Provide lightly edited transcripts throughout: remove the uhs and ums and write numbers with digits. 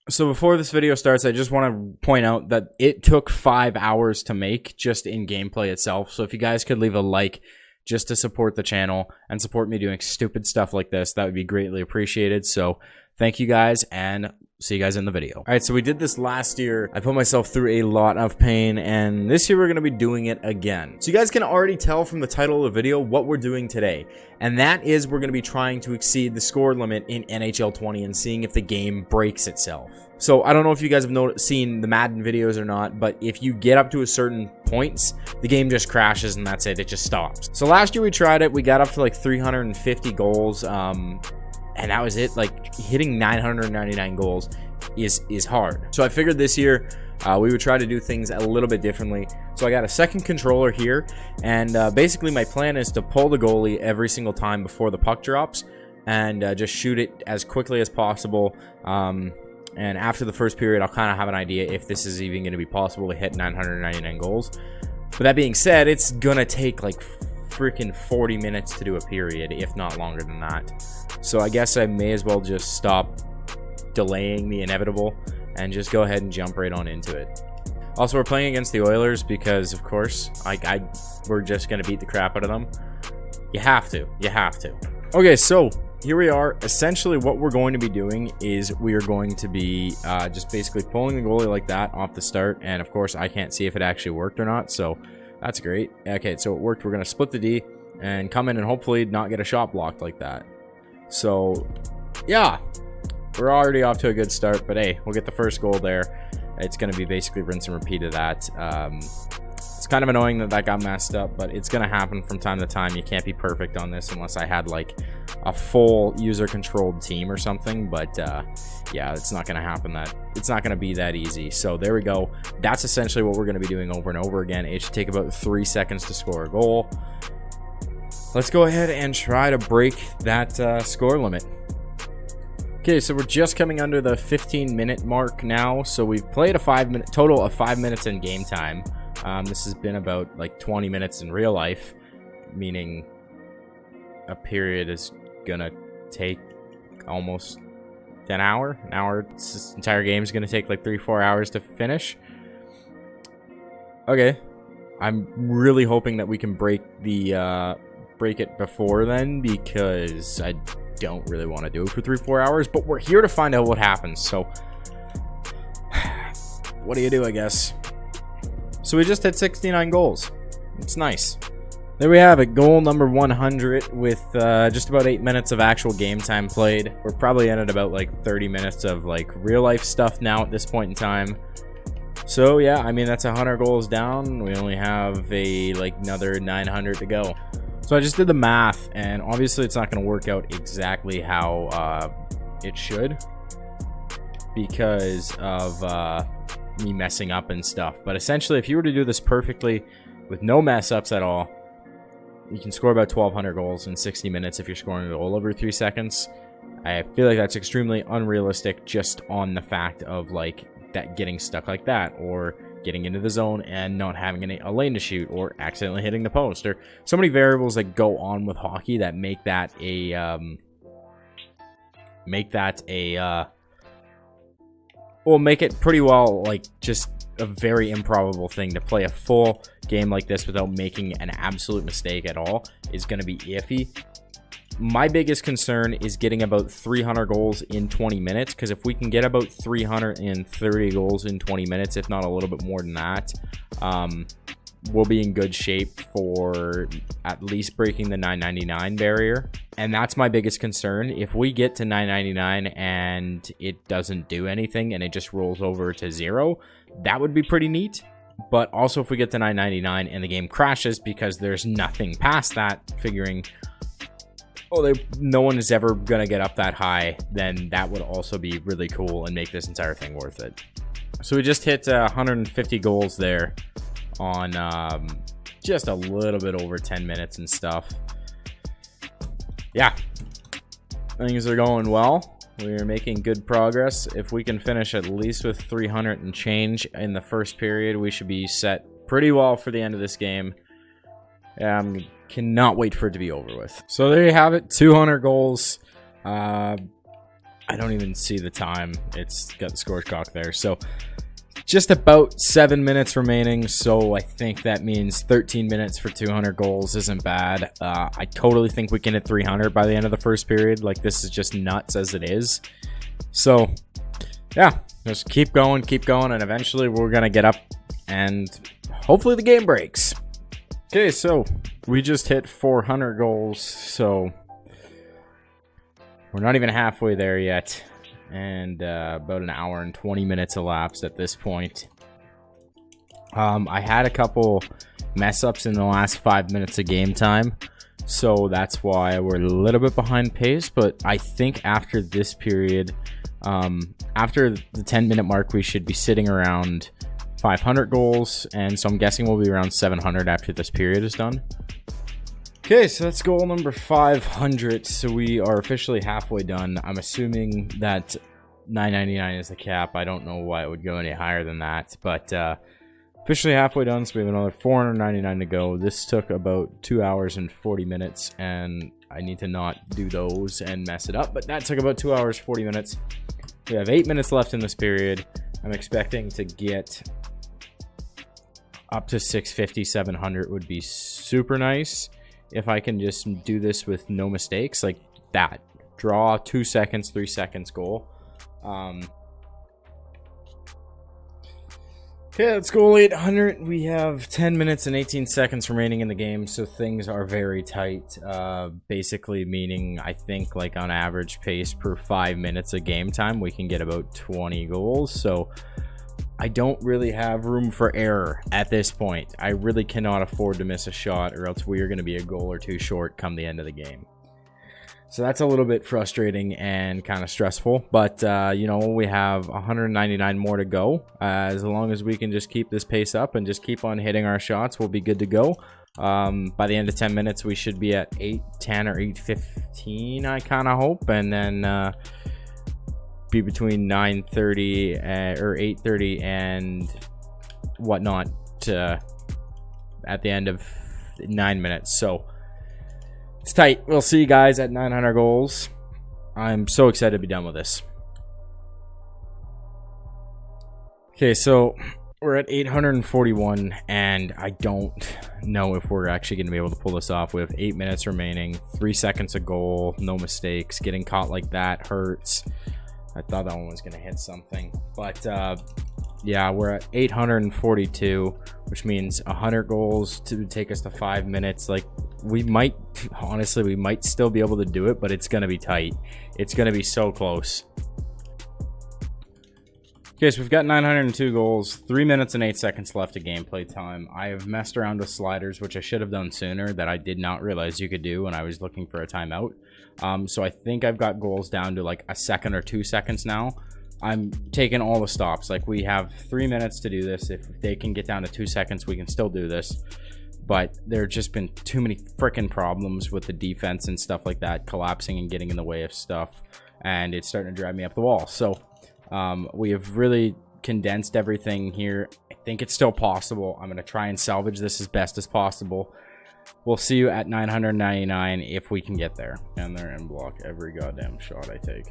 So before this video starts, I just want to point out that it took 5 hours to make just in gameplay itself. So if you guys could leave a like just to support the channel and support me doing stupid stuff like this, that would be greatly appreciated. So thank you guys, and see you guys in the video. All right, so we did this last year. I put myself through a lot of pain, and this year we're going to be doing it again. So you guys can already tell from the title of the video what we're doing today, and that is we're going to be trying to exceed the score limit in NHL 20 and seeing if the game breaks itself. So I don't know if you guys have seen the Madden videos or not, but if you get up to a certain points, the game just crashes and that's it. It just stops. So last year we tried it. We got up to like 350 goals. And that was it. Like, hitting 999 goals is hard. So I figured this year we would try to do things a little bit differently. So I got a second controller here, and basically my plan is to pull the goalie every single time before the puck drops and just shoot it as quickly as possible. And after the first period, I'll kind of have an idea if this is even going to be possible to hit 999 goals. But that being said, it's going to take like freaking 40 minutes to do a period, if not longer than that. So I guess I may as well just stop delaying the inevitable and just go ahead and jump right on into it. Also, we're playing against the Oilers because, of course, we're just going to beat the crap out of them. You have to. You have to. Okay, so here we are. Essentially, what we're going to be doing is we are going to be just basically pulling the goalie like that off the start. And, of course, I can't see if it actually worked or not, so that's great. Okay, so it worked. We're going to split the D and come in and hopefully not get a shot blocked like that. So, yeah, we're already off to a good start, but hey, we'll get the first goal there. It's going to be basically rinse and repeat of that. It's kind of annoying that got messed up, but it's going to happen from time to time. You can't be perfect on this unless I had like a full user-controlled team or something, but yeah, it's not going to happen. It's not going to be that easy. So there we go. That's essentially what we're going to be doing over and over again. It should take about 3 seconds to score a goal. Let's go ahead and try to break that score limit. Okay, so we're just coming under the 15-minute mark now. So we've played a total of 5 minutes in game time. This has been about like 20 minutes in real life, meaning a period is gonna take almost an hour. This entire game is gonna take like 3-4 hours to finish. Okay, I'm really hoping that we can break it before then, because I don't really want to do it for 3-4 hours, but we're here to find out what happens. So what do you do, I guess? So we just hit 69 goals. It's nice. There we have it, goal number 100 with just about 8 minutes of actual game time played. We're probably in at about like 30 minutes of like real life stuff now at this point in time. So yeah, I mean, that's 100 goals down. We only have another 900 to go. So I just did the math, and obviously it's not going to work out exactly how it should because of me messing up and stuff. But essentially, if you were to do this perfectly with no mess ups at all, you can score about 1,200 goals in 60 minutes if you're scoring a goal over 3 seconds. I feel like that's extremely unrealistic just on the fact of like that getting stuck like that, or getting into the zone and not having a lane to shoot, or accidentally hitting the post, or so many variables that go on with hockey that make that make it pretty well like just a very improbable thing. To play a full game like this without making an absolute mistake at all is going to be iffy. My biggest concern is getting about 300 goals in 20 minutes, because if we can get about 330 goals in 20 minutes, if not a little bit more than that, we'll be in good shape for at least breaking the 999 barrier. And that's my biggest concern. If we get to 999 and it doesn't do anything and it just rolls over to 0, that would be pretty neat. But also, if we get to 999 and the game crashes because there's nothing past that, figuring no one is ever going to get up that high, then that would also be really cool and make this entire thing worth it. So we just hit 150 goals there on just a little bit over 10 minutes and stuff. Yeah, things are going well. We're making good progress. If we can finish at least with 300 and change in the first period, we should be set pretty well for the end of this game. Cannot wait for it to be over with. So there you have it, 200 goals. I don't even see the time. It's got the score clock there. So just about 7 minutes remaining. So I think that means 13 minutes for 200 goals isn't bad. I totally think we can hit 300 by the end of the first period. Like, this is just nuts as it is. So yeah, just keep going, and eventually we're going to get up and hopefully the game breaks. Okay, so we just hit 400 goals, so we're not even halfway there yet. And about an hour and 20 minutes elapsed at this point. I had a couple mess ups in the last 5 minutes of game time, so that's why we're a little bit behind pace. But I think after this period, after the 10-minute mark, we should be sitting around 500 goals, and so I'm guessing we'll be around 700 after this period is done. Okay, so that's goal number 500. So we are officially halfway done. I'm assuming that 999 is the cap. I don't know why it would go any higher than that, but officially halfway done. So we have another 499 to go. This took about 2 hours and 40 minutes, and I need to not do those and mess it up, but that took about 2 hours 40 minutes. We have 8 minutes left in this period. I'm expecting to get up to 650, 700 would be super nice. If I can just do this with no mistakes, like that. Draw 2 seconds, 3 seconds goal. Okay, let's go 800. We have 10 minutes and 18 seconds remaining in the game, so things are very tight. Basically meaning, I think, like on average pace per 5 minutes of game time, we can get about 20 goals. So I don't really have room for error at this point. I really cannot afford to miss a shot, or else we are going to be a goal or two short come the end of the game. So that's a little bit frustrating and kind of stressful, but you know, we have 199 more to go. As long as we can just keep this pace up and just keep on hitting our shots, we'll be good to go. By the end of 10 minutes, we should be at 8:10 or 8:15, I kind of hope, and then be between 9:30 or 8:30 and whatnot at the end of 9 minutes. So it's tight. We'll see you guys at 900 goals. I'm so excited to be done with this. Okay, so we're at 841, and I don't know if we're actually going to be able to pull this off. We have 8 minutes remaining, 3 seconds a goal, no mistakes. Getting caught like that hurts. I thought that one was going to hit something, but yeah, we're at 842, which means 100 goals to take us to 5 minutes. Like, we might, honestly, we might still be able to do it, but it's going to be tight. It's going to be so close. Okay, so we've got 902 goals, 3 minutes and 8 seconds left of gameplay time. I have messed around with sliders, which I should have done sooner, that I did not realize you could do when I was looking for a timeout. So I think I've got goals down to like a second or 2 seconds now. I'm taking all the stops. Like, we have 3 minutes to do this. If they can get down to 2 seconds, we can still do this. But there have just been too many freaking problems with the defense and stuff like that, collapsing and getting in the way of stuff. And it's starting to drive me up the wall. So we have really condensed everything here. I think it's still possible. I'm going to try and salvage this as best as possible. We'll see you at 999 if we can get there. And they're in block every goddamn shot I take.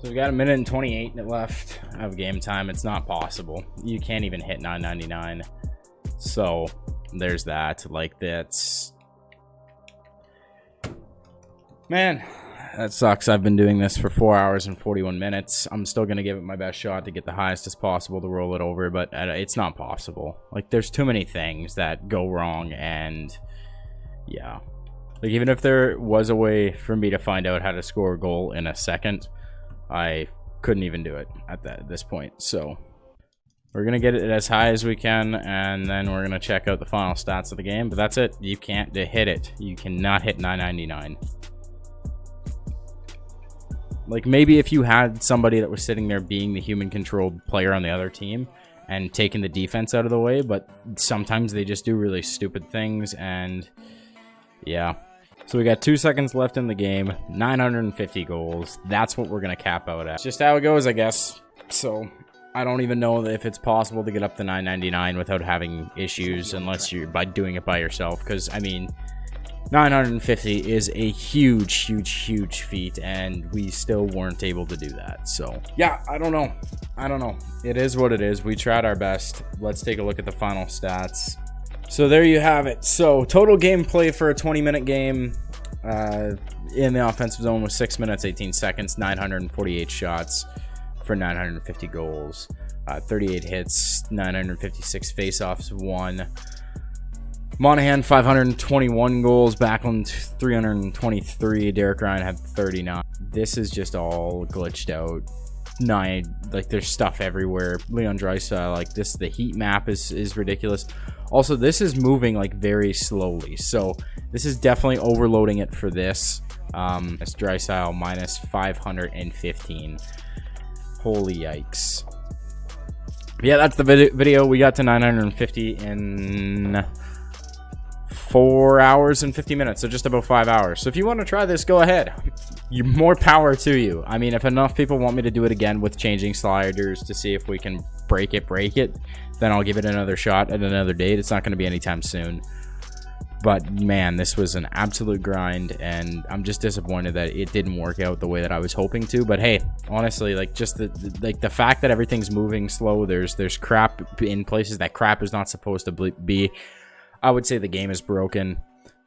So we got 1minute and 28 left of game time. It's not possible. You can't even hit 999. So there's that. Like, that's... Man, that sucks. I've been doing this for 4 hours and 41 minutes. I'm still going to give it my best shot to get the highest as possible to roll it over, but it's not possible. Like, there's too many things that go wrong, and yeah. Like, even if there was a way for me to find out how to score a goal in a second, I couldn't even do it at this point. So we're going to get it as high as we can, and then we're going to check out the final stats of the game. But that's it. You can't hit it. You cannot hit 999. Like, maybe if you had somebody that was sitting there being the human-controlled player on the other team and taking the defense out of the way, but sometimes they just do really stupid things, and yeah. So we got 2 seconds left in the game, 950 goals. That's what we're going to cap out at. It's just how it goes, I guess. So I don't even know if it's possible to get up to 999 without having issues, unless you're by doing it by yourself. Because, I mean, 950 is a huge, huge, huge feat, and we still weren't able to do that. So yeah, I don't know. It is what it is. We tried our best. Let's take a look at the final stats. So there you have it. So total gameplay for a 20-minute game in the offensive zone was 6 minutes 18 seconds, 948 shots for 950 goals, 38 hits, 956 faceoffs won. Monahan 521 goals, Backlund 323, Derek Ryan had 39. This is just all glitched out. Like there's stuff everywhere. Leon Draisaitl, like this, the heat map is ridiculous. Also, this is moving like very slowly, so this is definitely overloading it for this. It's Draisaitl minus 515. Holy yikes! Yeah, that's the video. We got to 950 in 4 hours and 50 minutes, so just about 5 hours. So if you want to try this, go ahead. More power to you. I mean, if enough people want me to do it again with changing sliders to see if we can break it, then I'll give it another shot at another date. It's not going to be anytime soon. But man, this was an absolute grind, and I'm just disappointed that it didn't work out the way that I was hoping to. But hey, honestly, like just the fact that everything's moving slow, there's crap in places that crap is not supposed to be. I would say the game is broken.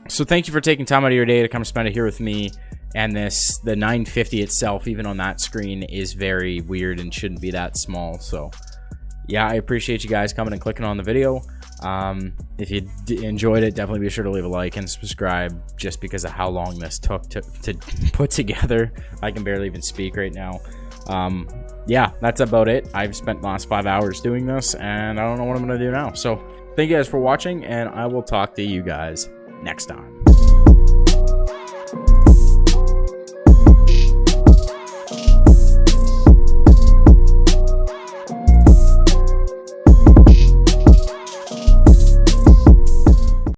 So thank you for taking time out of your day to come spend it here with me. And the 950 itself, even on that screen, is very weird and shouldn't be that small. So yeah, I appreciate you guys coming and clicking on the video. If you enjoyed it, definitely be sure to leave a like and subscribe, just because of how long this took to put together. I can barely even speak right now. Yeah, that's about it. I've spent the last 5 hours doing this, and I don't know what I'm going to do now. So thank you guys for watching, and I will talk to you guys next time.